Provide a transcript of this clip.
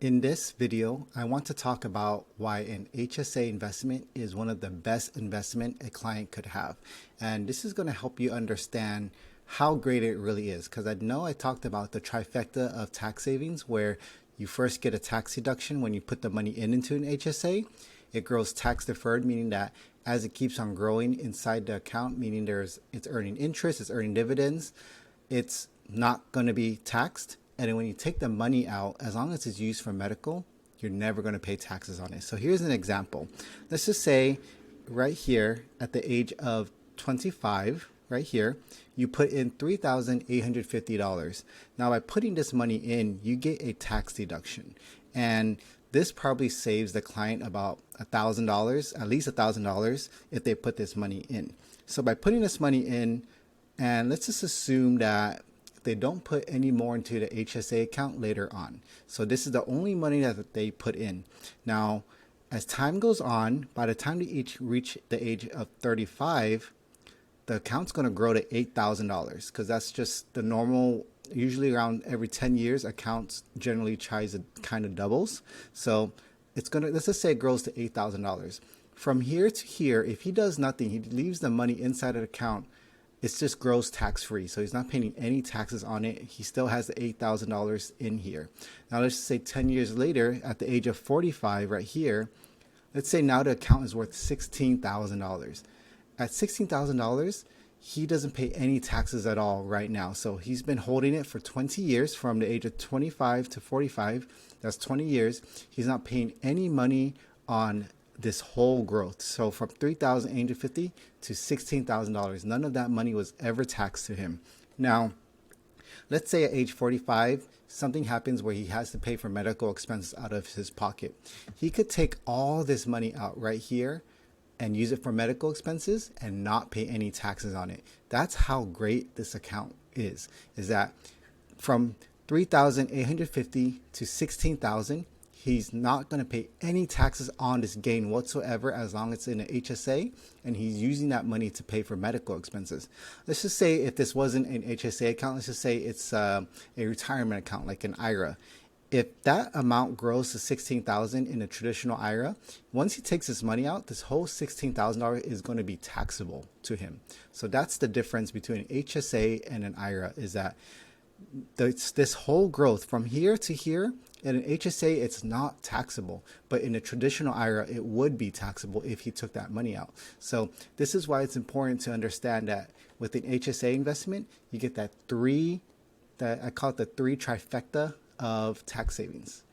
In this video, I want to talk about why an HSA investment is one of the best investment a client could have. And this is going to help you understand how great it really is. Because I know I talked about the trifecta of tax savings, where you first get a tax deduction when you put the money into an HSA. It grows tax deferred, meaning that as it keeps on growing inside the account, meaning it's earning interest, it's earning dividends, it's not going to be taxed. And then when you take the money out, as long as it's used for medical, you're never going to pay taxes on it. So here's an example. Let's just say right here at the age of 25, right here, you put in $3,850. Now by putting this money in, you get a tax deduction. And this probably saves the client about $1,000, at least $1,000 if they put this money in. So by putting this money in, and let's just assume that they don't put any more into the HSA account later on. So this is the only money that they put in. Now, as time goes on, by the time they each reach the age of 35, the account's going to grow to $8,000 because that's just the normal. Usually around every 10 years, accounts generally tries to kind of doubles. So it's going to, let's just say it grows to $8,000. From here to here, if he does nothing, he leaves the money inside of the account, it's just grows tax free. So he's not paying any taxes on it. He still has the $8,000 in here. Now let's just say 10 years later, at the age of 45 right here, let's say now the account is worth $16,000. At $16,000, he doesn't pay any taxes at all right now. So he's been holding it for 20 years from the age of 25 to 45. That's 20 years. He's not paying any money on this whole growth. So from $3,850 to $16,000, none of that money was ever taxed to him. Now, let's say at age 45, something happens where he has to pay for medical expenses out of his pocket. He could take all this money out right here and use it for medical expenses and not pay any taxes on it. That's how great this account is that from $3,850 to $16,000, he's not going to pay any taxes on this gain whatsoever as long as it's in an HSA, and he's using that money to pay for medical expenses. Let's just say if this wasn't an HSA account, let's just say it's a retirement account like an IRA. If that amount grows to $16,000 in a traditional IRA, once he takes his money out, this whole $16,000 is going to be taxable to him. So that's the difference between an HSA and an IRA, is that this whole growth from here to here, in an HSA, it's not taxable, but in a traditional IRA, it would be taxable if he took that money out. So this is why it's important to understand that with an HSA investment, you get that I call it the three trifecta of tax savings.